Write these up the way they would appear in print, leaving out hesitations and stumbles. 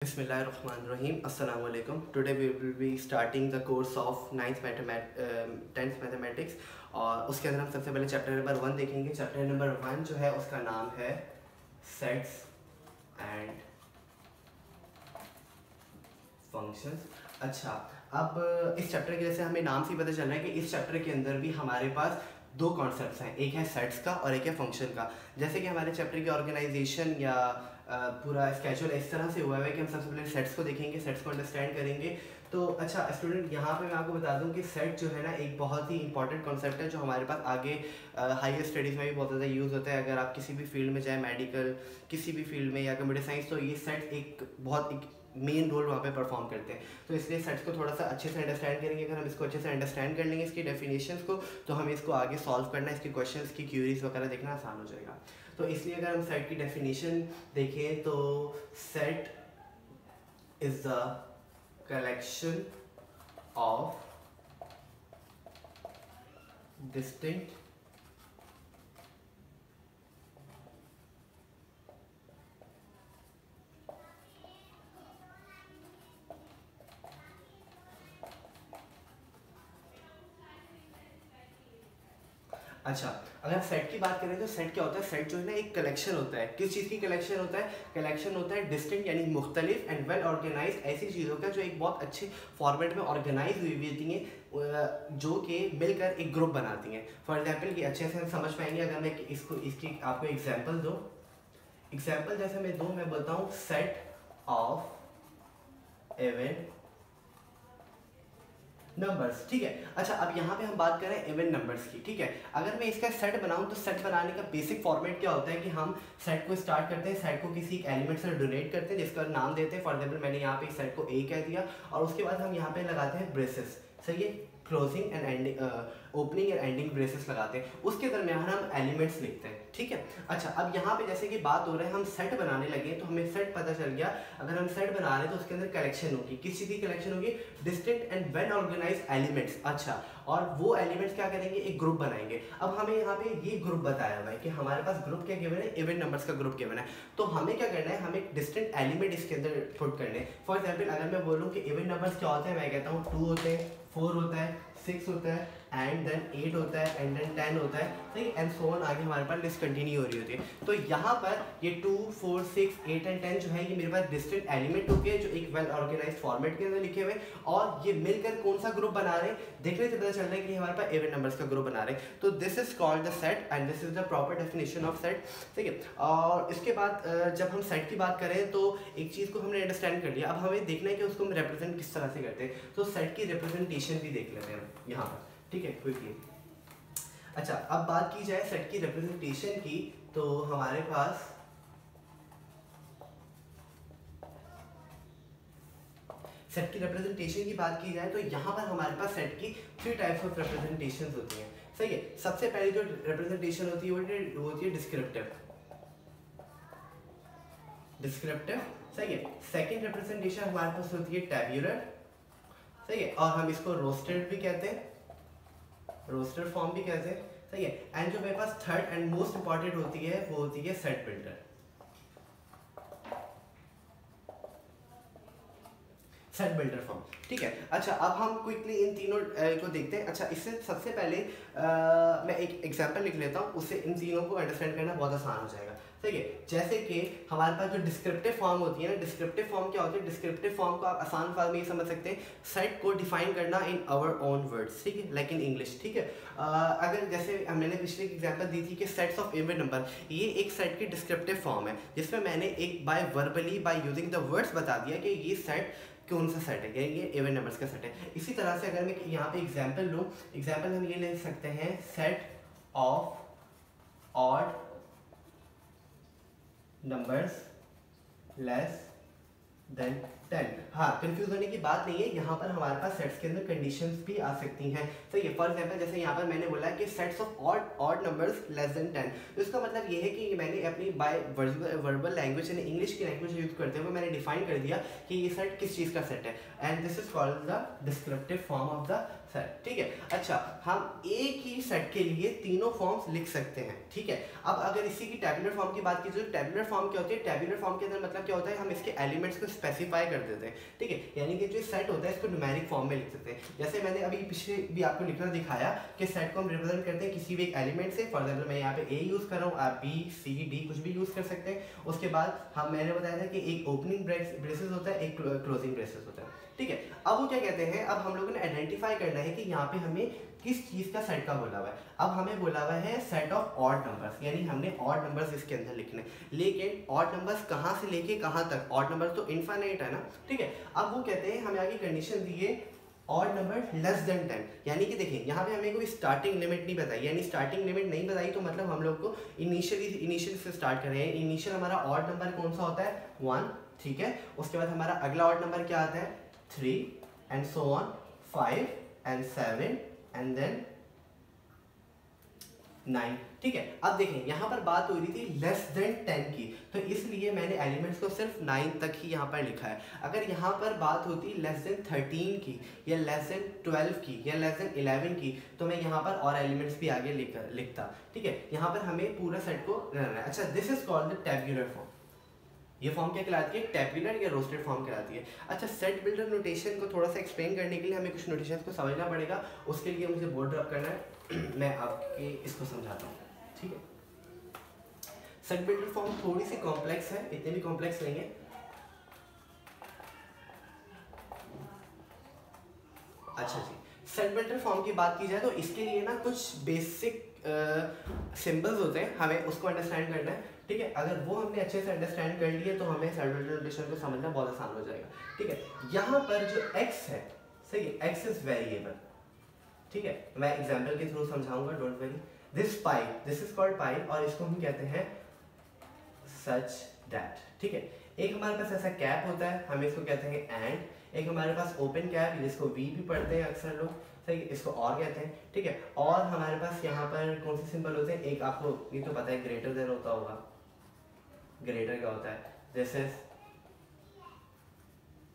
Bismillahirrahmanirrahim. Assalamu alaikum. Today we will be starting the course of 10th mathematics और उसके अंदर हम सबसे पहले चैप्टर नंबर 1 देखेंगे. चैप्टर नंबर 1 जो है उसका नाम है सेट्स एंड फंक्शंस. अच्छा, अब इस चैप्टर के जैसे हमें नाम से ही पता चल रहा है कि इस चैप्टर के अंदर भी हमारे पास दो कॉन्सेप्ट्स हैं, एक है सेट्स का और एक है फंक्शन का. जैसे कि हमारे चैप्टर की ऑर्गेनाइजेशन या पूरा स्केड्यूल इस तरह से हुआ है कि हम सबसे पहले सेट्स को देखेंगे, सेट्स को अंडरस्टैंड करेंगे. तो अच्छा स्टूडेंट, यहाँ पे मैं आपको बता दूँ कि सेट जो है ना एक बहुत ही इंपॉर्टेंट कॉन्सेप्ट है जो हमारे पास आगे हायर स्टडीज़ में भी बहुत ज़्यादा यूज़ होता है. अगर आप किसी भी फील्ड में जाए, मेडिकल किसी भी फील्ड में या कंप्यूटर साइंस, तो ये सेट एक बहुत मेन रोल वहाँ पे परफॉर्म करते हैं. तो इसलिए सेट्स को थोड़ा सा अच्छे से अंडरस्टैंड करेंगे. अगर हम इसको अच्छे से अंडरस्टैंड कर लेंगे, इसकी डेफिनेशंस को, तो हमें इसको आगे सॉल्व करना, इसके क्वेश्चंस की क्यूरीज वगैरह देखना आसान हो जाएगा. तो इसलिए अगर हम सेट की डेफिनेशन देखें तो set is the collection of distinct अच्छा, अगर सेट की बात करें तो सेट क्या होता है? सेट जो है ना एक कलेक्शन होता है. किस चीज़ की कलेक्शन होता है? कलेक्शन होता है डिस्टिंक्ट यानी मुख्तलिफ एंड वेल ऑर्गेनाइज ऐसी चीज़ों का जो एक बहुत अच्छे फॉर्मेट में ऑर्गेनाइज हुई होती हैं, जो कि मिलकर एक ग्रुप बनाती हैं. फॉर एग्जाम्पल कि अच्छे से हम समझ पाएंगे अगर मैं इसकी आपको एग्जाम्पल दूँ. एग्जाम्पल जैसे मैं दूँ, मैं बोलता हूँ सेट ऑफ इवन नंबर्स. ठीक है. अच्छा, अब यहाँ पे हम बात करें इवन नंबर्स की. ठीक है. अगर मैं इसका सेट बनाऊँ तो सेट बनाने का बेसिक फॉर्मेट क्या होता है कि हम सेट को स्टार्ट करते हैं, सेट को किसी एक एलिमेंट से डोनेट करते हैं जिसका नाम देते हैं. फॉर एग्जाम्पल मैंने यहाँ पे सेट को ए कह दिया और उसके बाद हम यहाँ पे लगाते हैं ब्रेसेस. सही है. Closing and ending, opening and ending braces लगाते हैं. उसके दरमियान हम एलिमेंट्स लिखते हैं. ठीक है. अच्छा, अब यहाँ पे जैसे कि बात हो रहा है हम सेट बनाने लगे तो हमें सेट पता चल गया. अगर हम सेट बना रहे हैं तो उसके अंदर कलेक्शन होगी. किस चीज़ की कलेक्शन होगी? Distinct and well organise elements. अच्छा, और वो एलिमेंट्स क्या करेंगे? एक ग्रुप बनाएंगे. अब हमें यहाँ पे ये ग्रुप बताया हुआ है कि हमारे पास ग्रुप क्या गिवन है? इवन नंबर्स का ग्रुप गिवन है. तो हमें क्या करना है? हमें डिस्टिंक्ट एलिमेंट इसके अंदर पुट करने. फॉर एग्जाम्पल अगर मैं बोलूँ कि इवन नंबर्स क्या होते हैं, मैं कहता हूँ 2 होते हैं, 4 होता है, 6 होता है, एंड देन 8 होता है, एंड देन 10 होता है. सही. एंड सो ऑन, आगे हमारे पास लिस्ट कंटिन्यू हो रही होती है. तो यहाँ पर ये 2, 4, 6, 8 एंड 10 जो है ये मेरे पास डिस्टिंक्ट एलिमेंट होते हैं जो एक वेल ऑर्गेनाइज फॉर्मेट के अंदर लिखे हुए, और ये मिलकर कौन सा ग्रुप बना रहे हैं? देखने से पता चल रहा है कि हमारे पास इवन नंबर्स का ग्रुप बना रहे हैं. तो this is called the set and this is the proper definition of set. ठीक है. और इसके बाद जब हम सेट की बात करें तो एक चीज़ को हमने अंडरस्टैंड कर लिया. अब हमें देखना है कि उसको हम रिप्रेजेंट किस तरह से करते हैं. तो सेट की रिप्रेजेंटेशन भी देख लेते हैं हम यहाँ पर. ठीक है, क्विकली. अच्छा, अब बात की जाए सेट की रिप्रेजेंटेशन की, तो हमारे पास सेट की रिप्रेजेंटेशन की बात की जाए तो यहाँ पर हमारे पास सेट की 3 टाइप्स ऑफ रिप्रेजेंटेशन होती हैं. सही है. सबसे पहली जो रिप्रेजेंटेशन होती है वो होती है डिस्क्रिप्टिव. डिस्क्रिप्टिव. सही है. सेकंड रिप्रेजेंटेशन हमारे पास होती है टैब्यूलर. सही है. और हम इसको रोस्टेड भी कहते हैं, रोस्टर फॉर्म भी कहते हैं. सही है. एंड जो मेरे पास थर्ड एंड मोस्ट इंपॉर्टेंट होती है वो होती है set builder. Set builder form. ठीक है. अच्छा, अब हम क्विकली इन तीनों को देखते हैं. अच्छा, इससे सबसे पहले मैं एक एग्जांपल लिख लेता हूँ, उससे इन तीनों को अंडरस्टैंड करना बहुत आसान हो जाएगा. ठीक है. जैसे कि हमारे पास जो डिस्क्रिप्टिव फॉर्म होती है ना, डिस्क्रिप्टिव फॉर्म क्या होती है? डिस्क्रिप्टिव फॉर्म को आप आसान फॉर्म में ये समझ सकते हैं, सेट को डिफाइन करना इन आवर ओन वर्ड्स. ठीक है, लाइक इन इंग्लिश. ठीक है. अगर जैसे मैंने पिछले एग्जांपल दी थी कि सेट्स ऑफ इवन नंबर, ये एक सेट की डिस्क्रिप्टिव फॉर्म है जिसमें मैंने एक by verbally by using the words बता दिया कि ये सेट कौन सा सेट है, ये इवन नंबर्स का सेट है. इसी तरह से अगर मैं यहाँ पे एग्जांपल लूँ, एग्जांपल हम ये ले सकते हैं set of odd numbers less than 10। हाँ, कंफ्यूज होने की बात नहीं है, यहाँ पर हमारे पास सेट्स के अंदर कंडीशंस भी आ सकती हैं। सही है, फॉर एग्जांपल जैसे यहाँ पर मैंने बोला कि sets of odd numbers less than 10, तो इसका मतलब ये है कि मैंने अपनी बाय वर्बल लैंग्वेज यानी इंग्लिश की लैंग्वेज यूज करते हुए मैंने डिफाइन कर दिया कि ये सेट किस चीज़ का सेट है, and this is called the descriptive form of the set. ठीक है, अच्छा हम एक ही सेट के लिए तीनों फॉर्म्स लिख सकते हैं। ठीक है, अब अगर इसी की टैबुलर फॉर्म की बात की जाए, टैबुलर फॉर्म क्या होती है? टैबुलर फॉर्म के अंदर मतलब क्या होता है, हम इसके एलिमेंट्स को स्पेसिफाई कर देते हैं। ठीक है, यानी कि जो सेट होता है इसको न्यूमेरिक फॉर्म में लिख सकते हैं। जैसे मैंने अभी पिछले भी आपको लिखना दिखाया कि सेट को हम रिप्रेजेंट करते हैं किसी भी एक एलिमेंट से। फॉर एग्जाम्पल मैं यहाँ पे ए यूज कर रहा हूँ, आप बी सी डी कुछ भी यूज कर सकते हैं। उसके बाद मैंने बताया था कि एक ओपनिंग ब्रेसेस होता है, एक क्लोजिंग ब्रेसेस होता है। ठीक है, अब वो क्या कहते हैं, अब हम लोगों ने आइडेंटिफाई करना है कि यहाँ पे हमें किस चीज का सेट का बोला हुआ है। अब हमें बोला हुआ है सेट ऑफ ऑड नंबर्स, यानी हमने ऑड नंबर्स इसके अंदर लिखने, लेकिन ऑड नंबर्स कहाँ से लेके कहाँ तक? ऑड नंबर तो इनफाइनाइट है ना। ठीक है, अब वो कहते हैं हमें आगे कंडीशन दी है ऑड नंबर लेस देन 10, यानी कि देखिए यहाँ पे हमें कोई स्टार्टिंग लिमिट नहीं बताई, यानी स्टार्टिंग लिमिट नहीं बताई तो मतलब हम लोग को इनिशियल से स्टार्ट कर रहे हैं। इनिशियल हमारा ऑड नंबर कौन सा होता है? 1। ठीक है, उसके बाद हमारा अगला ऑड नंबर क्या आता है? 3 and so on, 5 and 7 and then 9। ठीक है, अब देखें यहाँ पर बात हो रही थी लेस देन 10 की, तो इसलिए मैंने एलिमेंट्स को सिर्फ 9 तक ही यहाँ पर लिखा है। अगर यहाँ पर बात होती लेस देन 13 की या लेस देन 12 की या लेस देन 11 की, तो मैं यहाँ पर और एलिमेंट्स भी आगे लिखता। ठीक है, यहाँ पर हमें पूरा सेट को रहना है। अच्छा, this is called the tabular form. ये फॉर्म क्या कहलाती है? टैब्यूलर या रोस्टेड फॉर्म कहलाती है। अच्छा, सेट बिल्डर नोटेशन को थोड़ा सा एक्सप्लेन करने के लिए हमें कुछ नोटेशंस को समझना पड़ेगा, उसके लिए मुझे बोर्ड ड्रॉप करना है। मैं आपके इसको समझाता हूँ। ठीक है, सेट बिल्डर फॉर्म थोड़ी सी कॉम्प्लेक्स है, इतनी भी कॉम्प्लेक्स नहीं है। अच्छा जी, सेट बिल्डर फॉर्म की बात की जाए तो इसके लिए ना कुछ बेसिक सिंबल्स होते हैं, हमें उसको अंडरस्टैंड करना है। ठीक है, अगर वो हमने अच्छे से अंडरस्टैंड कर लिए तो हमें सेट बिल्डर नोटेशन को समझना बहुत आसान हो जाएगा। ठीक है, यहाँ पर जो x है, सही है, x इज वेरिएबल। ठीक है, मैं एग्जांपल के थ्रू समझाऊंगा, don't worry. This pi, this is called pi, और इसको हम कहते हैं सच दैट। ठीक है, एक हमारे पास ऐसा कैप होता है, हम इसको कहते हैं एंड। एक हमारे पास ओपन कैप, जिसको वी भी पढ़ते हैं अक्सर लोग, सही, इसको और कहते हैं। ठीक है, और हमारे पास यहाँ पर कौन से सिंबल होते हैं? एक आपको ये तो पता है, ग्रेटर देन होता होगा। ग्रेटर क्या होता है? This is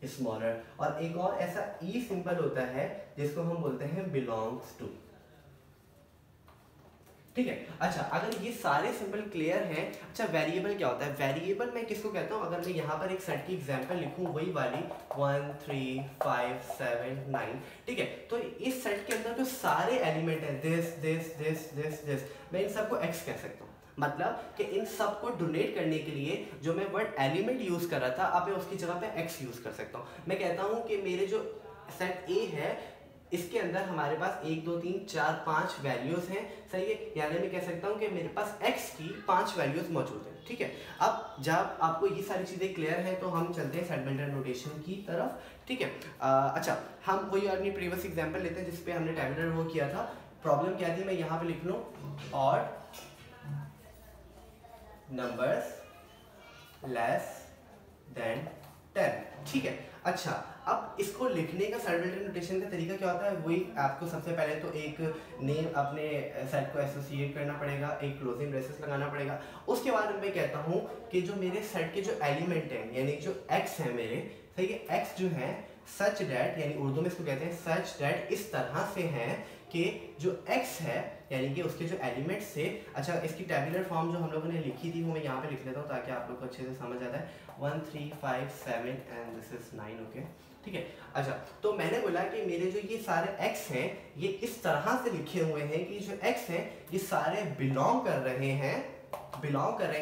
smaller. और एक और ऐसा ई सिंबल होता है जिसको हम बोलते हैं बिलोंग्स टू। ठीक है, अच्छा अगर ये सारे सिंबल क्लियर हैं, अच्छा वेरिएबल क्या होता है? वेरिएबल मैं किसको कहता हूँ? अगर मैं यहाँ पर एक सेट की एग्जांपल लिखूँ, वही वाली 1 3 5 7 9। ठीक है, तो इस सेट के अंदर जो सारे एलिमेंट हैं, this this this this this, मैं इन सबको एक्स कह सकता हूँ। मतलब कि इन सब को डोनेट करने के लिए जो मैं वर्ड एलिमेंट यूज कर रहा था, अब मैं उसकी जगह पे एक्स यूज कर सकता हूँ। मैं कहता हूँ कि मेरे जो सेट ए है, इसके अंदर हमारे पास 1 2 3 4 5 वैल्यूज हैं, सही है, यानी मैं कह सकता हूँ कि मेरे पास x की 5 वैल्यूज मौजूद हैं। ठीक है, अब जब आपको ये सारी चीज़ें क्लियर हैं तो हम चलते हैं सेट बिल्डर नोटेशन की तरफ। ठीक है, अच्छा हम वही अपनी प्रीवियस एग्जांपल लेते हैं जिसपे हमने टैबुलर वो किया था। प्रॉब्लम क्या थी, मैं यहाँ पे लिख लूँ ऑड नंबर्स लेस देन 10। ठीक है, अच्छा अब इसको लिखने का सेट बिल्डर नोटेशन का तरीका क्या होता है? वही आपको सबसे पहले तो एक नेम अपने सेट को एसोसिएट करना पड़ेगा, एक क्लोजिंग ब्रेसेस लगाना पड़ेगा। उसके बाद मैं कहता हूँ कि जो मेरे सेट के जो एलिमेंट हैं, यानी जो x है मेरे, सही है, x जो है सच डैट, यानी उर्दू में इसको कहते हैं सच डैट, इस तरह से है कि जो x है यानी कि उसके जो एलिमेंट से, अच्छा इसकी टैबुलर फॉर्म जो हम लोगों ने लिखी थी वो मैं यहाँ पे लिख लेता हूँ ताकि आप लोग को अच्छे से समझ आता है। 1 3 5 7 एंड दिस इज 9। ओके, ठीक है, अच्छा तो मैंने बोला कि मेरे जो ये सारे x हैं ये इस तरह से लिखे हुए हैं कि जो x हैं ये सारे बिलोंग कर रहे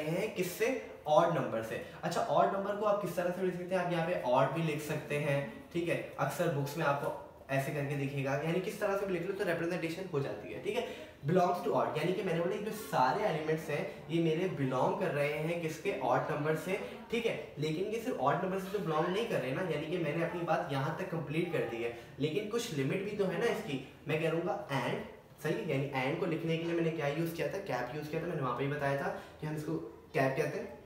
हैं किससे? ऑड नंबर से। अच्छा ऑड नंबर को आप किस तरह से लिख सकते हैं? आप यहाँ पे ऑड भी लिख सकते हैं। ठीक है, अक्सर बुक्स में आपको ऐसे करके दिखेगा, यानी किस तरह से भी लिख लो तो रिप्रेजेंटेशन हो जाती है। ठीक है, बिलोंग्स टू ऑड, यानी कि मैंने बोला जो सारे एलिमेंट्स हैं ये मेरे बिलोंग कर रहे हैं किसके? ऑड नंबर से। ठीक है, लेकिन ये सिर्फ ऑड नंबर से तो बिलोंग नहीं कर रहे ना, यानी कि मैंने अपनी बात यहाँ तक कंप्लीट कर दी है, लेकिन कुछ लिमिट भी तो है ना इसकी। मैं कह दूंगा एंड, सही है, यानी एंड को लिखने के लिए मैंने क्या यूज किया था? कैप यूज किया था, मैंने वहाँ पे ही बताया था कि हम इसको कैप कहते हैं।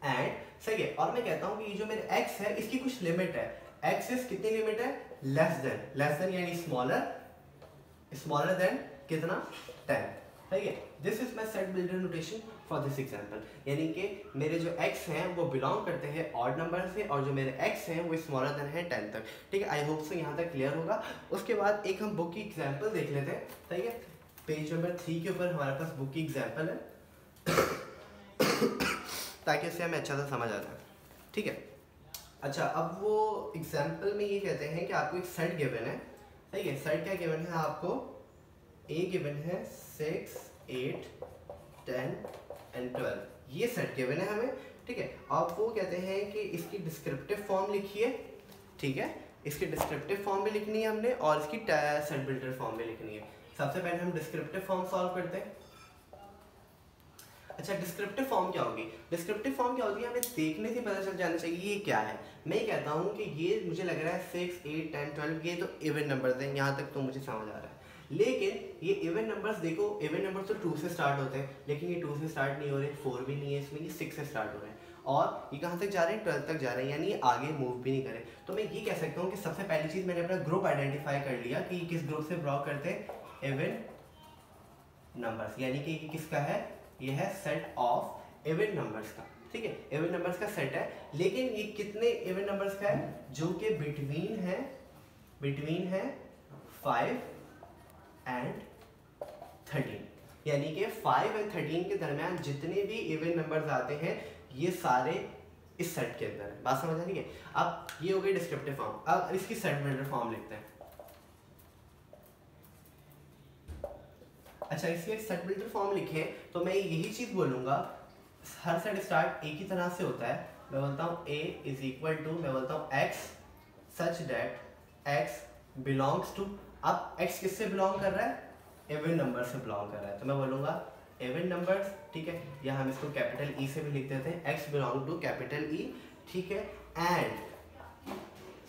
एंड सही है, और मैं कहता हूँ कि ये जो मेरे x है इसकी कुछ लिमिट है, x इज कितनी लिमिट है, लेस देन यानी स्मॉलर देन कितना 10, ठीक है। This is my set builder notation for this example, यानी कि मेरे जो x हैं वो बिलोंग करते हैं ऑड नंबर से और जो मेरे x हैं वो स्मॉलर देन है 10 तक, ठीक है। आई होप से यहाँ तक क्लियर होगा। उसके बाद एक हम बुक की एग्जाम्पल देख लेते हैं, ठीक है। पेज नंबर 3 के ऊपर हमारे पास बुक की एग्जाम्पल है ताकि उससे हमें अच्छा सा समझ आ जाए, ठीक है। अच्छा, अब वो एग्जाम्पल में ये कहते हैं कि आपको एक सेट गिवन है, ठीक है। सेट क्या गिवन है आपको, ए गिवन है 6, 8, 10 एंड 12, ये सेट गिवन है हमें, ठीक है। अब वो कहते हैं कि इसकी डिस्क्रिप्टिव फॉर्म लिखिए, ठीक है। इसकी डिस्क्रिप्टिव फॉर्म भी लिखनी है हमने और इसकी सेट बिल्डर फॉर्म भी लिखनी है। सबसे पहले हम डिस्क्रिप्टिव फॉर्म सॉल्व करते हैं। अच्छा, डिस्क्रिप्टिव फॉर्म क्या होगी, डिस्क्रिप्टिव फॉर्म क्या होती है, हमें देखने से पता चल जाना चाहिए ये क्या है। मैं कहता हूँ कि ये मुझे लग रहा है 6, 8, 10, 12 ये तो इवन नंबर्स हैं, यहाँ तक तो मुझे समझ आ रहा है। लेकिन ये इवन नंबर्स देखो, इवन नंबर्स तो 2 से स्टार्ट होते हैं, लेकिन ये 2 से स्टार्ट नहीं हो रहे, 4 भी नहीं है इसमें, ये 6 से स्टार्ट हो रहे हैं और ये कहाँ तक जा रहे हैं, 12 तक जा रहे हैं, यानी ये आगे मूव भी नहीं करें। तो मैं ये कह सकता हूँ कि सबसे पहली चीज़ मैंने अपना ग्रुप आइडेंटिफाई कर लिया कि किस ग्रुप से बिलोंग करते हैं, इवन नंबर्स, यानी कि ये किसका है, ये है सेट ऑफ इवन नंबर्स का, ठीक है। इवन नंबर्स का सेट है, लेकिन ये कितने इवन नंबर्स का है, जो कि बिटवीन है 5 एंड 13, यानी कि 5 एंड 13 के दरमियान जितने भी इवन नंबर्स आते हैं ये सारे इस सेट के अंदर है। बात समझ आ रही है। अब ये हो गई डिस्क्रिप्टिव फॉर्म, अब इसकी सेट बिल्डर फॉर्म लिखते हैं। अच्छा, इसकी एक सेट बिल्डर फॉर्म लिखे तो मैं यही चीज बोलूंगा, हर सेट स्टार्ट एक ही तरह से होता है। मैं बोलता हूँ a इज इक्वल टू, मैं बोलता हूँ x such that x belongs to, अब x किससे बिलोंग कर रहा है, इवन नंबर से बिलोंग कर रहा है, तो मैं बोलूंगा इवन नंबर्स, ठीक है। या हम इसको कैपिटल E से भी लिख देते हैं, x belong to capital E, ठीक है। एंड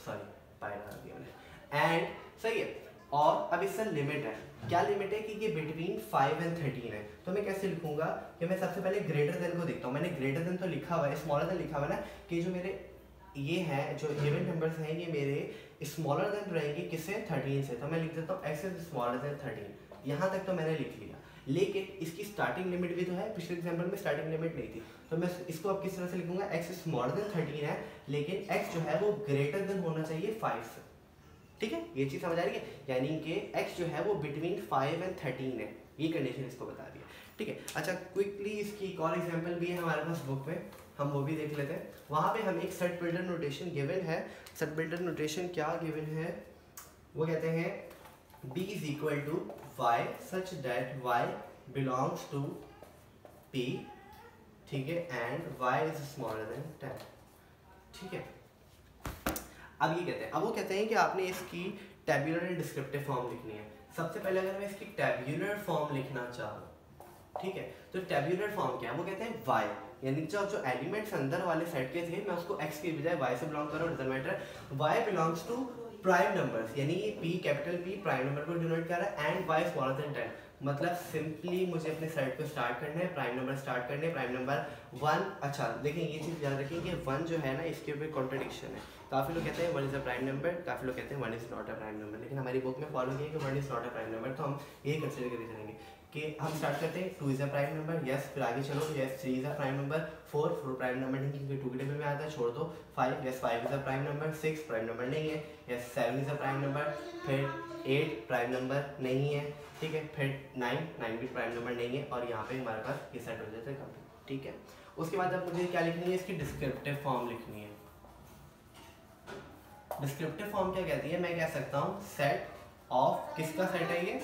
सॉरी पाई लगा दिया मैंने, एंड सही है। और अब इसका लिमिट है, क्या लिमिट है कि ये बिटवीन 5 एंड 13 है, तो मैं कैसे लिखूंगा कि मैं सबसे पहले ग्रेटर देन को देखता हूँ। मैंने ग्रेटर देन तो लिखा हुआ है, स्मॉलर देन लिखा हुआ है ना, कि जो मेरे ये हैं जो इवन नंबर्स हैं ये मेरे स्मॉलर देन रहेंगे किससे, 13 से, तो मैं लिख देता हूँ x इज स्मॉलर देन 13। यहाँ तक तो मैंने लिख लिया, लेकिन इसकी स्टार्टिंग लिमिट भी तो है, पिछले एग्जाम्पल में स्टार्टिंग लिमिट नहीं थी, तो मैं इसको अब किस तरह से लिखूंगा, x स्मॉलर देन 13 है, लेकिन x जो है वो ग्रेटर देन होना चाहिए 5 से, ठीक है। ये चीज समझ आ रही है, यानी कि x जो है वो बिटवीन 5 एंड 13 है, ये कंडीशन इसको बता रही है, ठीक है। अच्छा, क्विकली इसकी एक और एग्जांपल भी है हमारे पास बुक में, हम वो भी देख लेते हैं। वहाँ पे हमें एक सेट बिल्डर नोटेशन गिवन है। सेट बिल्डर नोटेशन क्या गिवन है, वो कहते हैं b is equal to y such that y belongs to p, ठीक है, and y is smaller than 10, ठीक है। अब ये कहते हैं, अब वो कहते हैं कि आपने इसकी टैब्यूलर एंड डिस्क्रिप्टिव फॉर्म लिखनी है। सबसे पहले अगर मैं इसकी टैब्यूलर फॉर्म लिखना चाहूँ, ठीक है, तो टैब्यूलर फॉर्म क्या है, वो कहते हैं y, यानी जो एलिमेंट्स अंदर वाले सेट के थे मैं उसको x के बजाय y से बिलोंग कर रहा हूँ, doesn't matter, y belongs to prime numbers, यानी ये p capital P prime number को डिनोट कर रहा है, एंड y स्मॉलर देन 10, मतलब सिंपली मुझे अपने सेट को स्टार्ट करना है, प्राइम नंबर स्टार्ट करने हैं, प्राइम नंबर 1। अच्छा देखिए, ये चीज़ याद रखिए कि 1 जो है ना, इसके ऊपर कॉन्ट्रडिक्शन है। काफ़ी लोग कहते हैं 1 इज़ अ प्राइम नंबर, काफ़ी लोग कहते हैं 1 is not a prime number, लेकिन हमारी बुक में फॉलो किया कि 1 is not a prime number, तो हम यही कंसिडर करके चलेंगे कि हम स्टार्ट करते हैं 2 is a prime number, yes, फिर आगे चलो, yes 3 is a prime number, 4 prime number नहीं क्योंकि 2 के टेबल में आता है, छोड़ दो, 5, yes 5 is a prime number, 6 prime number नहीं है, yes 7 is a prime number, फिर 8 प्राइम नंबर नहीं है, ठीक है, फिर 9 भी प्राइम नंबर नहीं है, और यहाँ पे हमारे पास ये सेट हो जाता है कंप्लीट, ठीक है। उसके बाद अब मुझे क्या लिखनी है, इसकी डिस्क्रिप्टिव फॉर्म लिखनी है। डिस्क्रिप्टिव फॉर्म क्या कहती है, मैं कह सकता हूँ सेट ऑफ, किसका सेट है ये,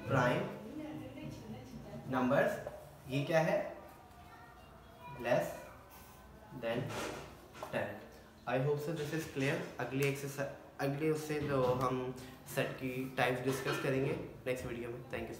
प्राइम नंबर्स, ये क्या है, less than 10। I hope so this is clear. अगली एक्सरसाइज, अगले उससे जो हम सेट की टाइप्स डिस्कस करेंगे नेक्स्ट वीडियो में। Thank you.